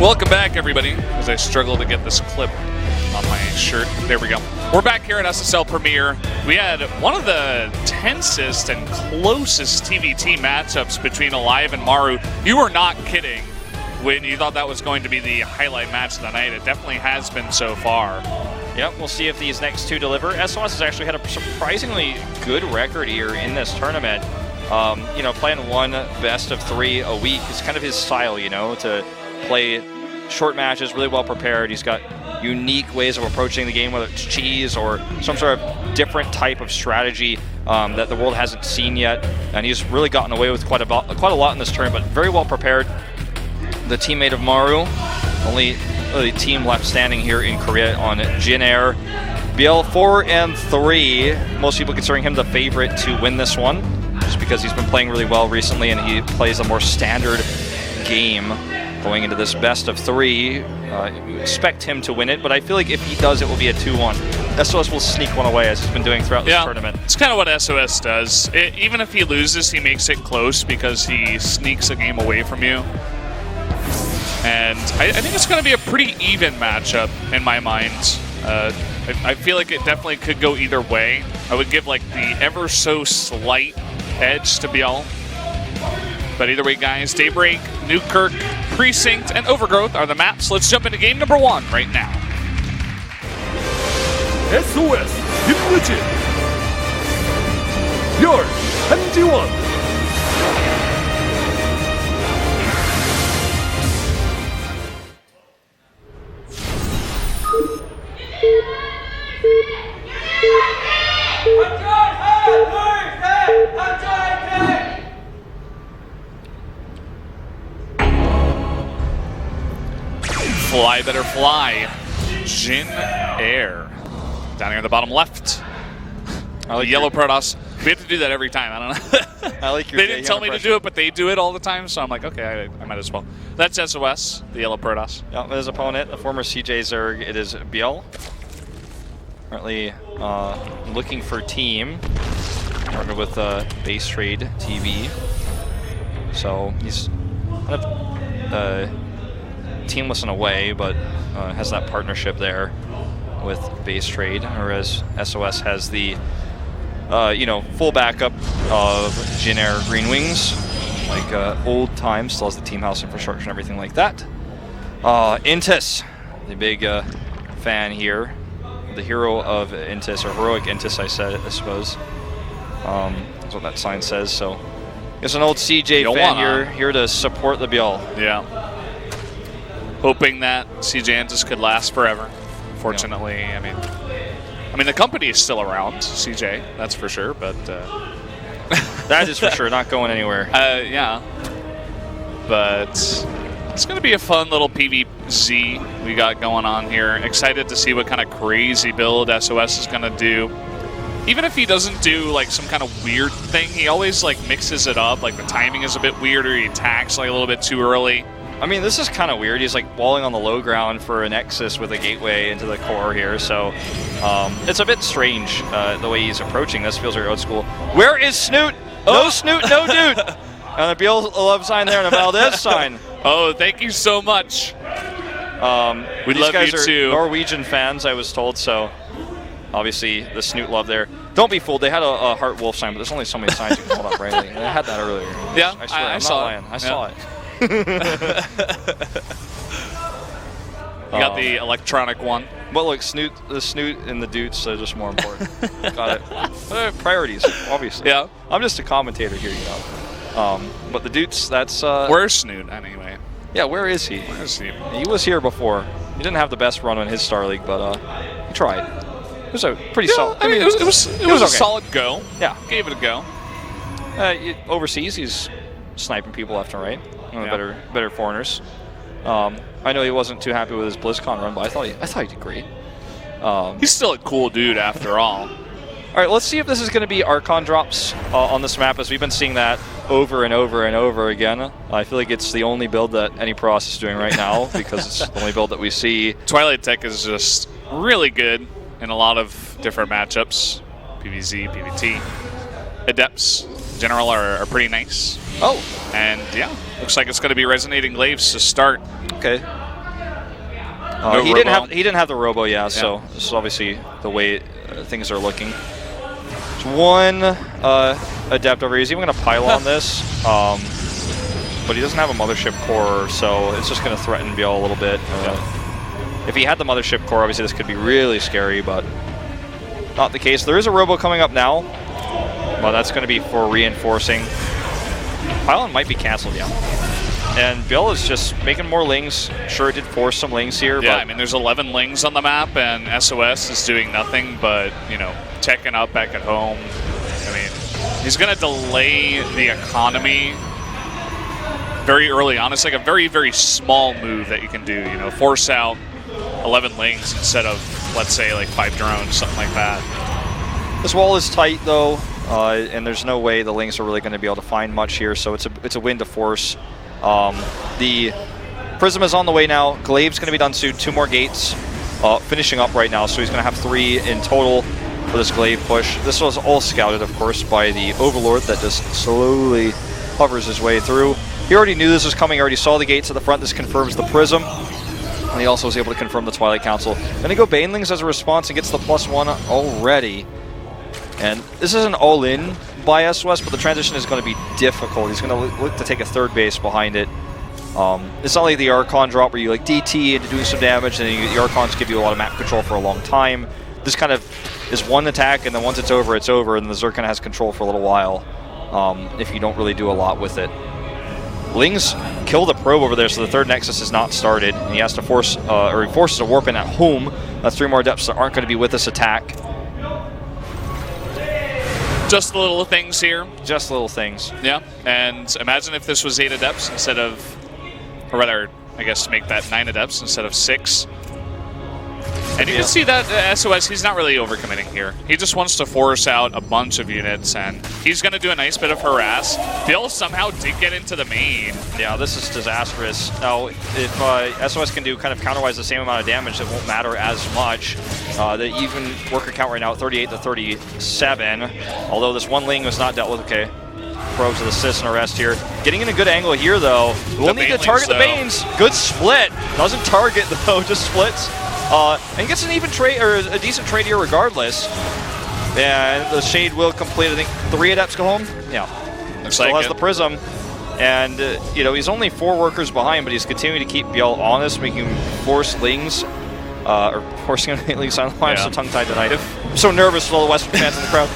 Welcome back, everybody, as I struggle to get this clip on my shirt. There we go. We're back here at SSL Premiere. We had one of the tensest and closest TVT matchups between Alive and Maru. You were not kidding when you thought that was going to be the highlight match of the night. It definitely has been so far. Yep, we'll see if these next two deliver. SOS has actually had a surprisingly good record here in this tournament. You know, playing one best of 3 a week is kind of his style, you know, to play short matches, really well prepared. He's got unique ways of approaching the game, whether it's cheese or some sort of different type of strategy that the world hasn't seen yet. And he's really gotten away with quite a lot in this tournament, but very well prepared. The teammate of Maru, only team left standing here in Korea on Jin Air. ByuL 4-3. Most people considering him the favorite to win this one, just because he's been playing really well recently and he plays a more standard game going into this best of 3. Expect him to win it, but I feel like if he does, it will be a 2-1. SOS will sneak one away, as he's been doing throughout this tournament. It's kind of what SOS does. Even if he loses, he makes it close because he sneaks a game away from you. And I think it's going to be a pretty even matchup in my mind. I feel like it definitely could go either way. I would give like the ever so slight edge to ByuL. But either way, guys, Daybreak, Newkirk, Precinct, and Overgrowth are the maps. Let's jump into game number 1 right now. SOS 김무진 ByuL 한지원. Fly better fly. Jin Air. Down here in the bottom left. I like Yellow Protoss. We have to do that every time. I don't know. I like your They didn't tell me to do it, but they do it all the time, so I'm like, okay, I might as well. That's SOS, the Yellow Protoss. Yeah, his opponent, the former CJ Zerg, it is ByuL. Currently looking for team. Partnered with Base Trade TV. So he's kind of teamless in a way, but has that partnership there with Base Trade, whereas SOS has the you know, full backup of Jin Air Green Wings, like old times, still has the team house infrastructure and everything like that. Intis, the big fan here, the hero of Intis, or heroic Intis, I suppose. That's what that sign says. So it's an old CJ fan here to support the ByuL. Yeah. Hoping that CJ Intis could last forever. Fortunately, yeah. I mean, the company is still around, CJ, that's for sure, but... that is for sure, not going anywhere. Yeah. But it's going to be a fun little PvZ we got going on here. Excited to see what kind of crazy build SOS is going to do. Even if he doesn't do, like, some kind of weird thing, he always, like, mixes it up. Like, the timing is a bit weirder. He attacks, like, a little bit too early. I mean, this is kind of weird. He's like walling on the low ground for a Nexus with a gateway into the core here, so it's a bit strange the way he's approaching this. Feels very old school. Where is Snoot? No Snoot, no dude. And the ByuL love sign there and a Valdez sign. Oh, thank you so much. We love guys you are too. Norwegian fans, I was told, so obviously the Snoot love there. Don't be fooled. They had a Heart Wolf sign, but there's only so many signs you can hold up rightly. They had that earlier. Yeah, I swear, I I'm saw not lying. I saw it. You got the electronic one. But look, the Snoot and the Dutes are just more important. Got it. Priorities, obviously. Yeah. I'm just a commentator here, you know. But the Dutes, that's... Where's Snoot, anyway? Yeah, where is he? Where is he? He was here before. He didn't have the best run in his Star League, but he tried. It was a pretty solid... I mean, it was okay. a solid go. Yeah. Gave it a go. Overseas, he's sniping people left and right. One of the better foreigners. I know he wasn't too happy with his BlizzCon run, but I thought he did great. He's still a cool dude after all. All right, let's see if this is going to be Archon drops on this map, as we've been seeing that over and over and over again. I feel like it's the only build that any Protoss is doing right now, because it's the only build that we see. Twilight Tech is just really good in a lot of different matchups. PvZ, PvT. Adepts in general are pretty nice. Oh. And yeah, looks like it's going to be Resonating Glaives to start. Okay. No he robo? didn't have the robo, yeah. So this is obviously the way things are looking. There's one adept over here. He's even going to pile on this, but he doesn't have a mothership core, so it's just going to threaten ByuL a little bit. If he had the mothership core, obviously this could be really scary, but not the case. There is a robo coming up now, but that's going to be for reinforcing. Pylon might be canceled, yeah. And ByuL is just making more lings. Sure, it did force some lings here. Yeah, but I mean, there's 11 lings on the map, and SOS is doing nothing but, you know, teching up back at home. I mean, he's going to delay the economy very early on. It's like a very, very small move that you can do, you know, force out 11 lings instead of, let's say, like 5 drones, something like that. This wall is tight, though, and there's no way the lings are really going to be able to find much here, so it's a win to force. The Prism is on the way now. Glaive's going to be done soon. 2 more gates finishing up right now, so he's going to have 3 in total for this Glaive push. This was all scouted, of course, by the Overlord that just slowly hovers his way through. He already knew this was coming, already saw the gates at the front. This confirms the Prism. And he also was able to confirm the Twilight Council. Then he go Banelings as a response and gets the +1 already. And this is an all-in by SOS, but the transition is going to be difficult. He's going to look to take a 3rd base behind it. It's not like the Archon drop where you like DT into doing some damage, and the Archons give you a lot of map control for a long time. This kind of is one attack, and then once it's over, and the Zerg kind of has control for a little while if you don't really do a lot with it. Lings kill the probe over there, so the 3rd Nexus is not started, and he has to force, or he forces a warp in at home. That's 3 more Adepts that aren't going to be with this attack. Just the little things here. Just little things. Yeah, and imagine if this was 8 Adepts instead of, or rather, I guess make that 9 Adepts instead of 6. And you can see that SOS, he's not really overcommitting here. He just wants to force out a bunch of units, and he's going to do a nice bit of harass. ByuL somehow did get into the main. Yeah, this is disastrous. Now, if SOS can do kind of counterwise the same amount of damage, it won't matter as much. The even worker count right now at 38 to 37, although this one ling was not dealt with. Okay, probes with assist and arrest here. Getting in a good angle here, though. We'll need to target the Banes. Good split. Doesn't target, though, just splits. And gets an even trade, or a decent trade here regardless. And the Shade will complete, I think, 3 Adepts go home. Yeah. Still has the Prism. And, you know, he's only 4 workers behind, but he's continuing to keep ByuL honest, making force lings, or forcing him to lings on the line. I'm so tongue-tied tonight. I'm so nervous with all the Western fans in the crowd.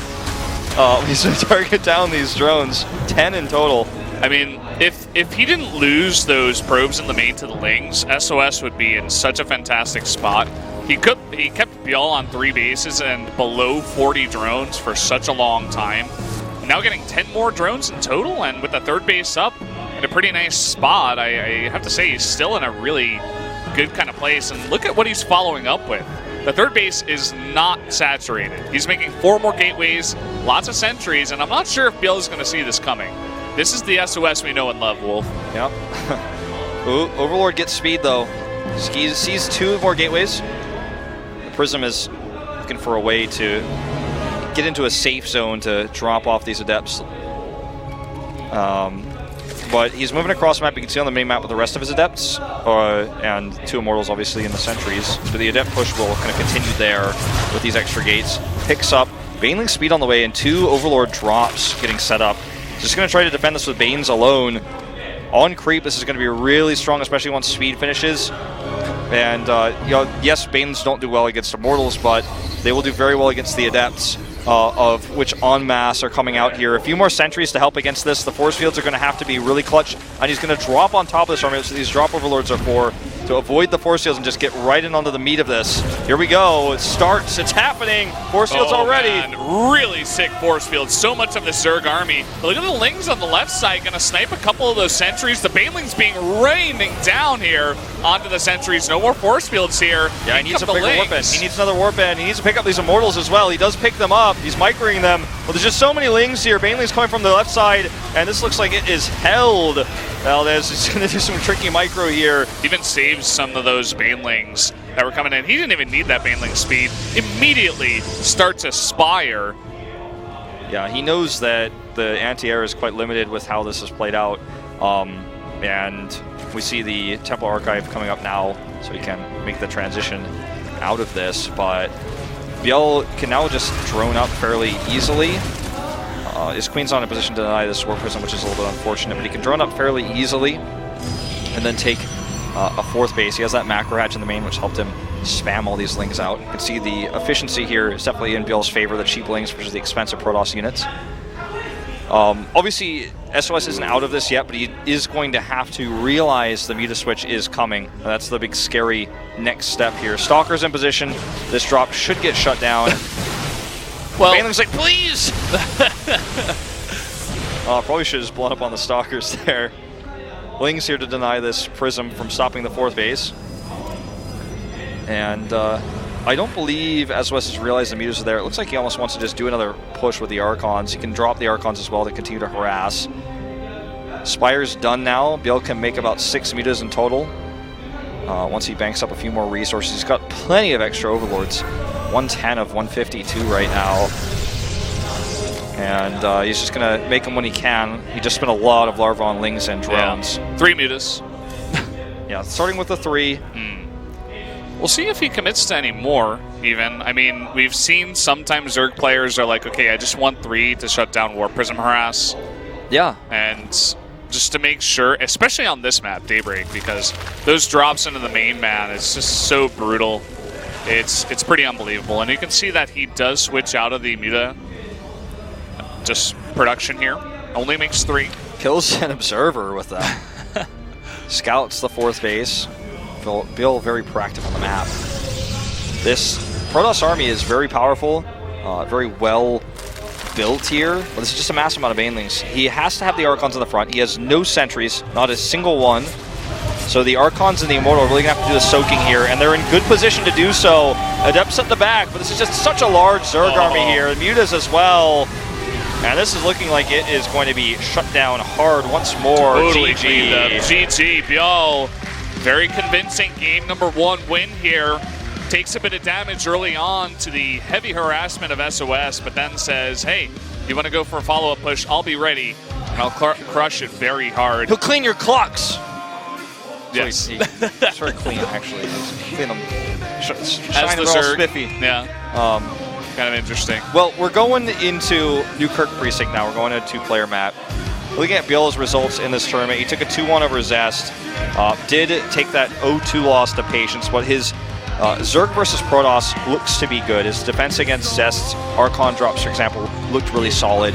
He's going to target down these drones. 10 in total. I mean, if he didn't lose those probes in the main to the lings, SOS would be in such a fantastic spot. He kept ByuL on 3 bases and below 40 drones for such a long time. And now getting 10 more drones in total, and with the 3rd base up in a pretty nice spot, I have to say he's still in a really good kind of place. And look at what he's following up with. The 3rd base is not saturated. He's making 4 more gateways, lots of sentries, and I'm not sure if ByuL is going to see this coming. This is the SOS we know and love, Wolf. Yep. Ooh, Overlord gets speed, though. He sees 2 more gateways. The Prism is looking for a way to get into a safe zone to drop off these Adepts. But he's moving across the map. You can see on the mini-map with the rest of his Adepts, and 2 Immortals, obviously, in the sentries. So the Adept push will kind of continue there with these extra gates. Picks up Baneling speed on the way, and 2 Overlord drops getting set up. Just going to try to defend this with Banes alone. On creep, this is going to be really strong, especially once speed finishes. And, you know, yes, Banes don't do well against Immortals, but they will do very well against the Adepts, of which en masse are coming out here. A few more sentries to help against this. The force fields are going to have to be really clutch, and he's going to drop on top of this army. So these drop Overlords are for to avoid the force fields and just get right in onto the meat of this. Here we go. It starts. It's happening. Force fields already. Man. Really sick force fields. So much of the Zerg army. But look at the Lings on the left side. Going to snipe a couple of those sentries. The Banelings being raining down here onto the sentries. No more force fields here. Yeah, he needs a bigger warp in. He needs another warp in. He needs to pick up these Immortals as well. He does pick them up. He's microing them. Well, there's just so many Lings here. Banelings coming from the left side, and this looks like it is held. Well, he's going to do some tricky micro here. Even saves some of those Banelings that were coming in. He didn't even need that Baneling speed. Immediately starts Aspire. Yeah, he knows that the anti-air is quite limited with how this has played out. And We see the Temple Archive coming up now, so he can make the transition out of this, but ByuL can now just drone up fairly easily. His queen's not in a position to deny this Warp Prism, which is a little bit unfortunate, but he can drone up fairly easily and then take a 4th base. He has that macro hatch in the main, which helped him spam all these links out. You can see the efficiency here is definitely in ByuL's favor, the cheap links versus the expensive Protoss units. Obviously, SOS isn't out of this yet, but he is going to have to realize the Muta switch is coming. And that's the big scary next step here. Stalker's in position. This drop should get shut down. Well, Baneling's like, please! Probably should have just blown up on the Stalkers there. Ling's here to deny this Prism from stopping the 4th base. And I don't believe SOS has realized the Mutas are there. It looks like he almost wants to just do another push with the Archons. He can drop the Archons as well to continue to harass. Spire's done now. ByuL can make about 6 Mutas in total. Once he banks up a few more resources. He's got plenty of extra Overlords. 110 of 152 right now. And he's just going to make them when he can. He just spent a lot of Larva on Lings and drones. Yeah. 3 Mutas. Yeah, starting with the 3. We'll see if he commits to any more, even. I mean, we've seen sometimes Zerg players are like, okay, I just want 3 to shut down Warp Prism Harass. Yeah. And just to make sure, especially on this map, Daybreak, because those drops into the main, man, it's just so brutal. It's pretty unbelievable. And you can see that he does switch out of the Muta just production here. Only makes 3. Kills an Observer with that. Scouts the 4th base. ByuL very proactive on the map. This Protoss army is very powerful, very well built here, but this is just a massive amount of Banelings. He has to have the Archons in the front. He has no sentries, not a single one. So the Archons and the Immortal are really going to have to do the soaking here, and they're in good position to do so. Adepts at the back, but this is just such a large Zerg army here. Mutas as well. And this is looking like it is going to be shut down hard once more. Totally GG. GG, ByuL. Very convincing game number 1 win here. Takes a bit of damage early on to the heavy harassment of SOS, but then says, hey, you want to go for a follow-up push? I'll be ready, and I'll crush it very hard. He'll clean your clocks. Yes. It's very clean, actually. He's clean them. As the all Zerg. spiffy. Yeah. Kind of interesting. Well, we're going into Newkirk Precinct now. We're going to a 2-player map. Looking at ByuL's results in this tournament, he took a 2-1 over Zest. Did take that 0-2 loss to Patience, but his Zerg versus Protoss looks to be good. His defense against Zest's Archon drops, for example, looked really solid,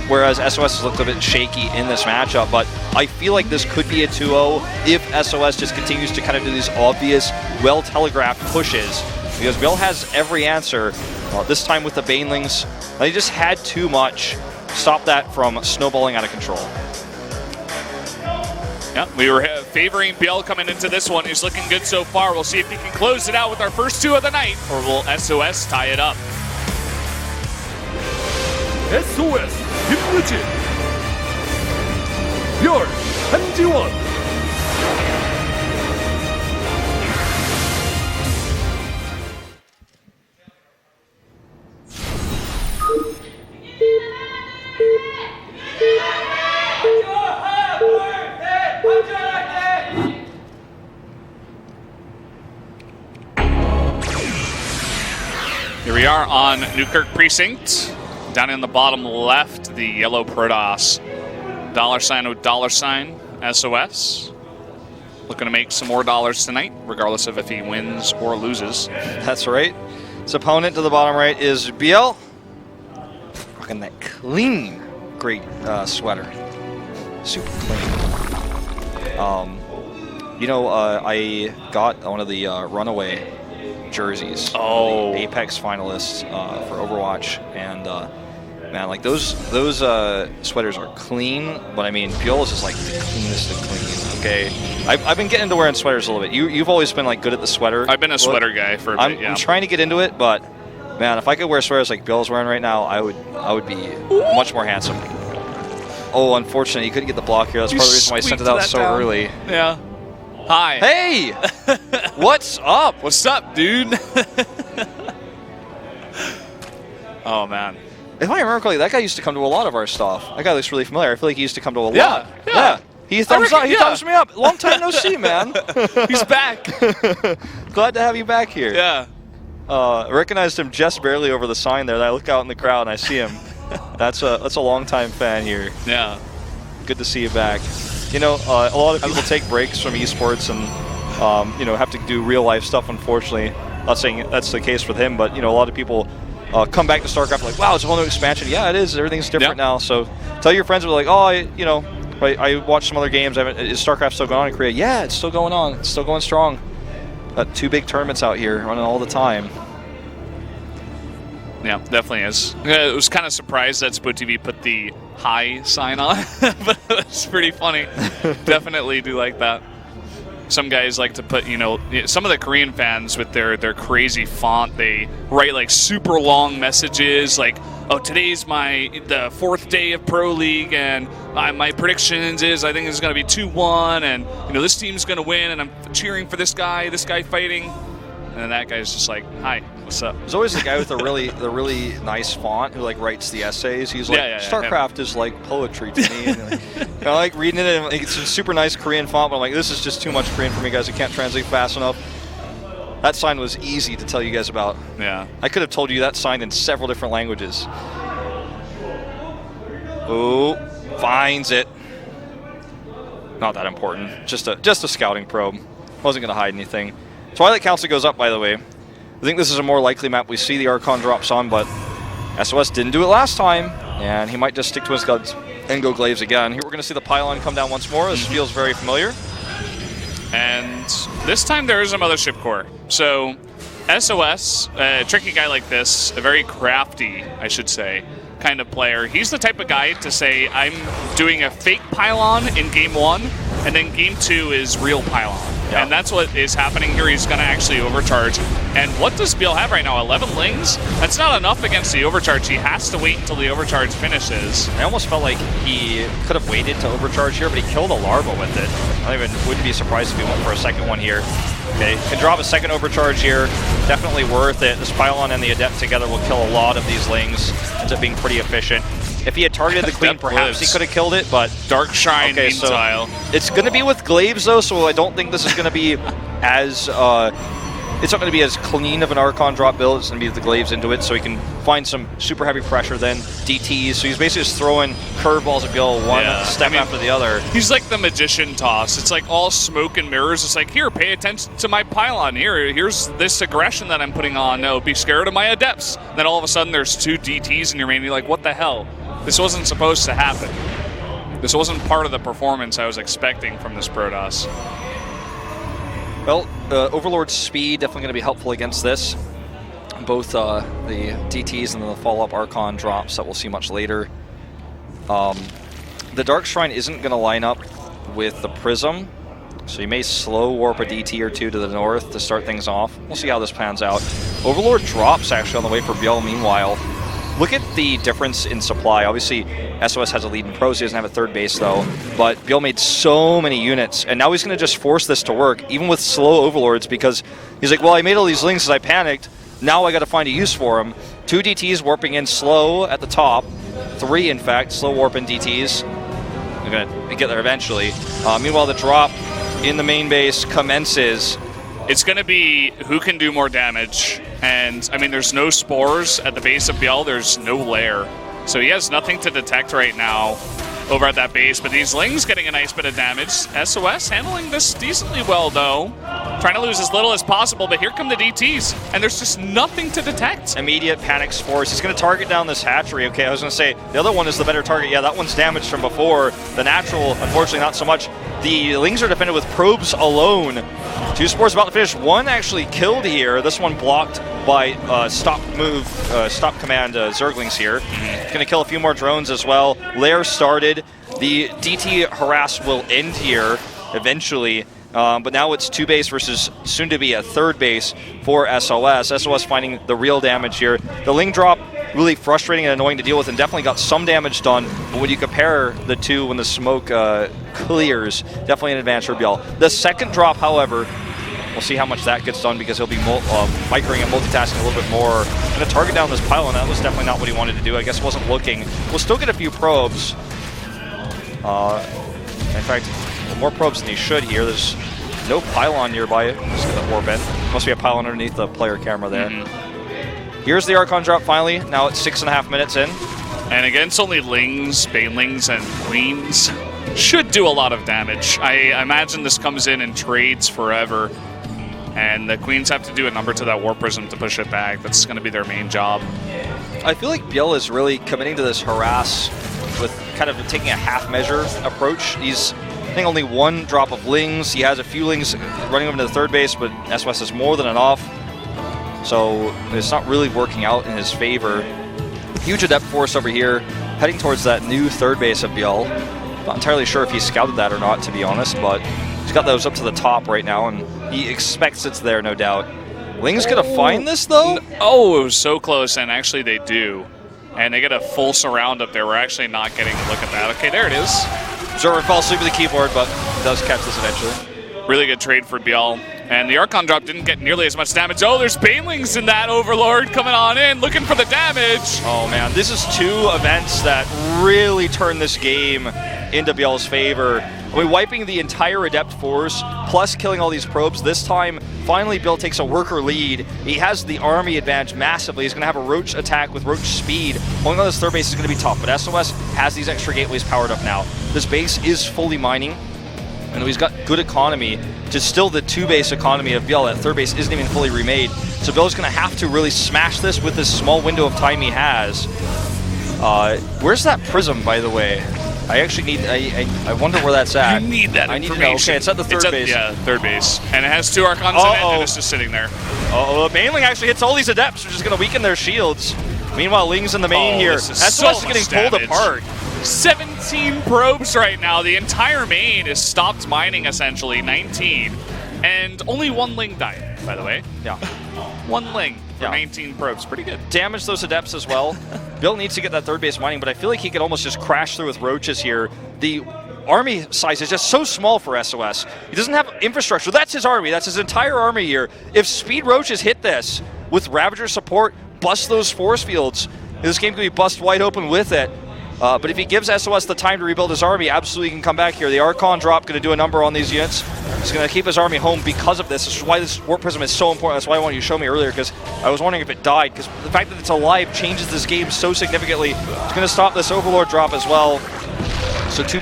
whereas SOS has looked a bit shaky in this matchup, but I feel like this could be a 2-0 if SOS just continues to kind of do these obvious, well-telegraphed pushes, because ByuL has every answer, this time with the Banelings. They just had too much. Stop that from snowballing out of control. Yeah, we were favoring ByuL coming into this one. He's looking good so far. We'll see if he can close it out with our first 2 of the night, or will SOS tie it up? SOS 김유진 ByuL 한지원. Here we are on Newkirk Precinct. Down in the bottom left, the yellow Protoss. $with $SOS. Looking to make some more dollars tonight, regardless of if he wins or loses. That's right. His opponent to the bottom right is ByuL. Rocking that clean, great sweater. Super clean. You know, I got one of the Runaway jerseys. Oh. The Apex finalists for Overwatch, and man, like those sweaters are clean, but I mean, ByuL is just like the cleanest of clean. Okay, I've been getting into wearing sweaters a little bit. You've always been like good at the sweater. I've been a sweater guy for a bit, yeah. I'm trying to get into it, but man, if I could wear sweaters like ByuL's wearing right now, I would be much more handsome. Oh, unfortunately, you couldn't get the block here. That's part of the reason why I sent it out so early. Yeah. Hi. Hey! What's up? What's up, dude? Oh, man. If I remember correctly, that guy used to come to a lot of our stuff. That guy looks really familiar. I feel like he used to come to a lot. Yeah. He thumbs me up. Long time no see, man. He's back. Glad to have you back here. Yeah. I recognized him just barely over the sign there. I look out in the crowd and I see him. That's a long-time fan here. Yeah. Good to see you back. You know, a lot of people take breaks from esports and you know, have to do real-life stuff. Unfortunately, not saying that's the case with him, but you know, a lot of people come back to StarCraft like, wow, it's a whole new expansion. Yeah, it is. Everything's different now. So tell your friends, like, oh, you know, I watched some other games. Is StarCraft still going on in Korea? Yeah, it's still going on. It's still going strong. Got 2 big tournaments out here running all the time. Yeah, definitely is. I was kind of surprised that SpoTV put the hi sign on, but it's pretty funny. Definitely do like that. Some guys like to put, you know, some of the Korean fans with their crazy font, they write like super long messages like, oh, today's the 4th day of Pro League, and my predictions is I think it's going to be 2-1, and you know this team's going to win, and I'm cheering for this guy fighting, and then that guy's just like, hi, what's up? There's always the guy with the really nice font who like writes the essays. He's like, StarCraft is like poetry to me. And, like, I like reading it, and it's a super nice Korean font, but I'm like, this is just too much Korean for me, guys. I can't translate fast enough. That sign was easy to tell you guys about. Yeah. I could have told you that sign in several different languages. Oh, finds it. Not that important. Just a scouting probe. Wasn't going to hide anything. Twilight Council goes up, by the way. I think this is a more likely map we see the Archon drops on, but SOS didn't do it last time, and he might just stick to his guns and go Glaives again. Here we're going to see the pylon come down once more. This feels very familiar. And this time there is a Mothership Core. So SOS, a tricky guy like this, a very crafty, I should say, kind of player. He's the type of guy to say, I'm doing a fake pylon in game 1, and then game 2 is real pylon. Yeah. And that's what is happening here. He's going to actually overcharge. And what does ByuL have right now? 11 lings? That's not enough against the overcharge. He has to wait until the overcharge finishes. I almost felt like he could have waited to overcharge here, but he killed a larva with it. I wouldn't be surprised if he went for a second one here. Okay, can drop a second overcharge here. Definitely worth it. This pylon and the Adept together will kill a lot of these lings. Ends up being pretty efficient. If he had targeted the Queen, perhaps he could have killed it, but... Dark Shrine, meanwhile. So it's going to be with Glaives, though, so I don't think this is going to be as... it's not going to be as clean of an Archon drop build. It's going to be the Glaives into it, so he can find some super heavy pressure, then DTs. So he's basically just throwing curveballs at ByuL one step after the other. He's like the magician toss. It's like all smoke and mirrors. It's like, here, pay attention to my pylon. Here's this aggression that I'm putting on. No, be scared of my Adepts. Then all of a sudden there's 2 DTs in your main. You're like, what the hell? This wasn't supposed to happen. This wasn't part of the performance I was expecting from this Protoss. Well, Overlord's speed definitely going to be helpful against this. Both the DTs and then the follow-up Archon drops that we'll see much later. The Dark Shrine isn't going to line up with the Prism, so you may slow warp a DT or 2 to the north to start things off. We'll see how this pans out. Overlord drops actually on the way for ByuL meanwhile. Look at the difference in supply. Obviously, SOS has a lead in pros. He doesn't have a third base, though. But ByuL made so many units, and now he's going to just force this to work, even with slow Overlords, because he's like, well, I made all these links as I panicked. Now I got to find a use for them. 2 DTs warping in slow at the top. 3, in fact, slow warping DTs. They're going to get there eventually. Meanwhile, the drop in the main base commences. It's going to be who can do more damage. And, I mean, there's no spores at the base of ByuL. There's no lair. So he has nothing to detect right now over at that base. But these Lings getting a nice bit of damage. SOS handling this decently well, though. Trying to lose as little as possible. But here come the DTs. And there's just nothing to detect. Immediate panic spores. He's going to target down this hatchery. Okay, I was going to say, the other one is the better target. Yeah, that one's damaged from before. The natural, unfortunately, not so much. The Lings are defended with probes alone. 2 spores about to finish. 1 actually killed here. This one blocked by stop command Zerglings here. Going to kill a few more drones as well. Lair started. The DT harass will end here eventually. But now it's 2 base versus soon to be a 3rd base for SOS. SOS finding the real damage here. The Ling drop really frustrating and annoying to deal with, and definitely got some damage done. But when you compare the 2 when the smoke clears, definitely an advantage for ByuL. The second drop, however, we'll see how much that gets done because he'll be microing and multitasking a little bit more. Going to target down this pylon. That was definitely not what he wanted to do. I guess wasn't looking. We'll still get a few probes. In fact, more probes than he should here. There's no pylon nearby. Just get that warp in. Must be a pylon underneath the player camera there. Here's the Archon drop finally. Now it's 6.5 minutes in. And against only Lings, Banelings, and Queens, should do a lot of damage. I imagine this comes in trades forever. And the Queens have to do a number to that Warp Prism to push it back. That's going to be their main job. I feel like ByuL is really committing to this harass with kind of taking a half-measure approach. He's, I think, only one drop of Lings. He has a few Lings running over to the third base, but SOS is more than enough. So it's not really working out in his favor. Huge Adept Force over here, heading towards that new third base of ByuL. Not entirely sure if he scouted that or not, to be honest, but he's got those up to the top right now, and he expects it's there, no doubt. Ling's gonna find this, though? Oh, it was so close, and actually they do. And they get a full surround up there. We're actually not getting a look at that. Okay, there it is. Observer falls asleep with the keyboard, but does catch this eventually. Really good trade for ByuL. And the Archon drop didn't get nearly as much damage. Oh, there's Banelings in that Overlord coming on in, looking for the damage. Oh man, this is two events that really turn this game into ByuL's favor. I mean, wiping the entire Adept Force, plus killing all these probes. This time, finally, ByuL takes a worker lead. He has the army advantage massively. He's going to have a Roach attack with Roach speed. Holding on this third base is going to be tough, but SOS has these extra gateways powered up now. This base is fully mining, and he's got good economy to still the two-base economy of ByuL. That third base isn't even fully remade. So ByuL's going to have to really smash this with this small window of time he has. Where's that prism, by the way? I actually need, I wonder where that's at. You need that information. information. Okay, it's at the third base. Yeah, third base. And it has two Archons in it, and it's just sitting there. Uh-oh, Baneling actually hits all these Adepts, which is going to weaken their shields. Meanwhile, Ling's in the main here. SOS is getting pulled apart. 17 probes right now. The entire main is stopped mining, essentially. 19. And only one Ling died, by the way. Yeah. One Ling for 19 probes. Pretty good. Damage those Adepts as well. ByuL needs to get that third base mining, but I feel like he could almost just crash through with Roaches here. The army size is just so small for SOS. He doesn't have infrastructure. That's his army. That's his entire army here. If Speed Roaches hit this with Ravager support, bust those force fields, this game could be bust wide open with it. But if he gives SOS the time to rebuild his army, absolutely can come back here. The Archon drop going to do a number on these units. He's going to keep his army home because of this. This is why this Warp Prism is so important. That's why I wanted you to show me earlier, because I was wondering if it died, because the fact that it's alive changes this game so significantly. It's going to stop this Overlord drop as well. So two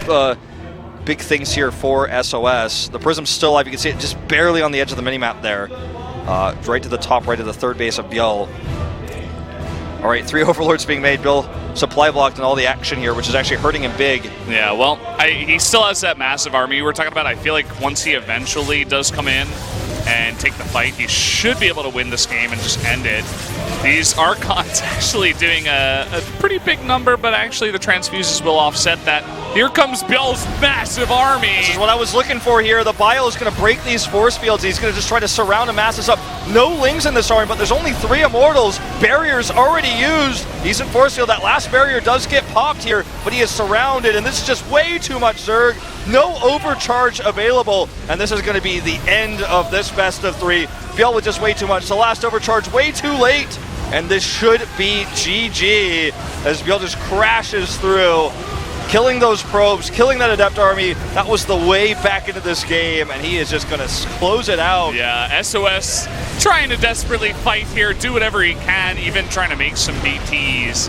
big things here for SOS. The Prism's still alive. You can see it just barely on the edge of the minimap there. Right to the top right of the third base of ByuL. All right, 3 Overlords being made. ByuL supply blocked and all the action here, which is actually hurting him big. Yeah, well, he still has that massive army you were talking about. I feel like once he eventually does come in and take the fight, he should be able to win this game and just end it. These Archons actually doing a pretty big number, but actually the transfuses will offset that. Here comes ByuL's massive army. This is what I was looking for here. The ByuL is going to break these force fields. He's going to just try to surround and mass this up. No Lings in this army, but there's only 3 Immortals. Barriers already used. Decent force field. That last barrier does get popped here, but he is surrounded, and this is just way too much Zerg. No overcharge available, and this is going to be the end of this best of 3. ByuL with just way too much. The last overcharge way too late, and this should be GG as ByuL just crashes through, killing those probes, killing that Adept army. That was the way back into this game, and he is just going to close it out. Yeah, SOS trying to desperately fight here, do whatever he can, even trying to make some BTs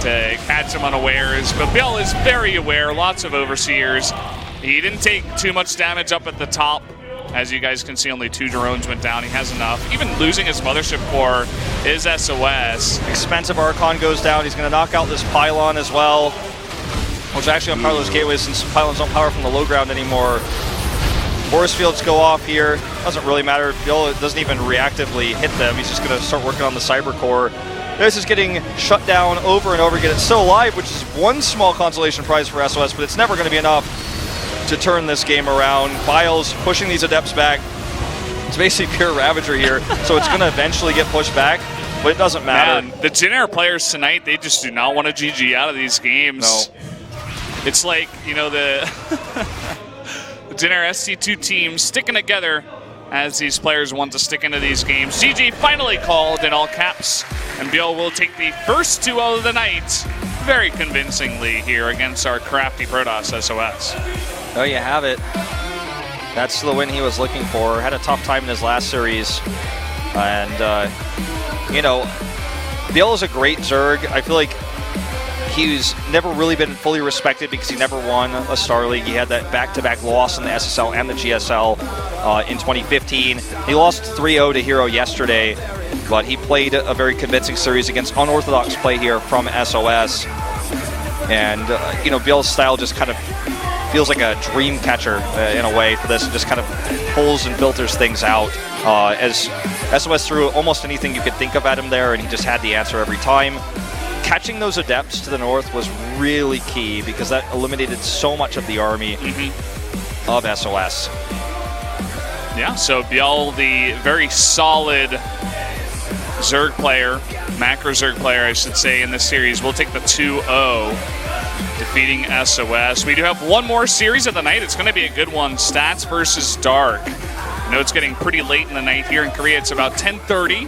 to catch him unawares. But ByuL is very aware, lots of Overseers. He didn't take too much damage up at the top. As you guys can see, only 2 drones went down. He has enough. Even losing his Mothership Core is SOS. Expensive Archon goes down. He's going to knock out this Pylon as well, which actually unpower those gateways since Pylons don't power from the low ground anymore. Force fields go off here. Doesn't really matter. ByuL doesn't even reactively hit them. He's just going to start working on the Cyber Core. This is getting shut down over and over again. It's still alive, which is one small consolation prize for SOS, but it's never going to be enough to turn this game around. ByuL's pushing these Adepts back. It's basically pure Ravager here, so it's going to eventually get pushed back, but it doesn't matter. Man, the Jin Air players tonight, they just do not want to GG out of these games. No. It's like, you know, the Jin Air SC2 team sticking together as these players want to stick into these games. GG finally called in all caps, and ByuL will take the first 2-0 of the night very convincingly here against our crafty Protoss SOS. There you have it. That's the win he was looking for. Had a tough time in his last series. And, you know, ByuL is a great Zerg. I feel like he's never really been fully respected because he never won a Star League. He had that back-to-back loss in the SSL and the GSL in 2015. He lost 3-0 to Hero yesterday, but he played a very convincing series against unorthodox play here from SOS. And, you know, ByuL's style just kind of feels like a dream catcher in a way for this. It just kind of pulls and filters things out. As SOS threw almost anything you could think of at him there, and he just had the answer every time. Catching those adepts to the north was really key because that eliminated so much of the army of SOS. Yeah, so ByuL, the very solid Zerg player, macro Zerg player, I should say, in this series, will take the 2-0, defeating SOS. We do have one more series of the night. It's going to be a good one, Stats versus Dark. I know it's getting pretty late in the night here in Korea. It's about 10:30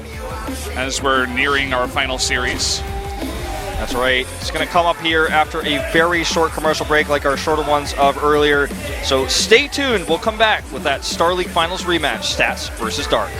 as we're nearing our final series. That's right. It's going to come up here after a very short commercial break like our shorter ones of earlier. So stay tuned. We'll come back with that Star League Finals rematch, Stats versus Dark.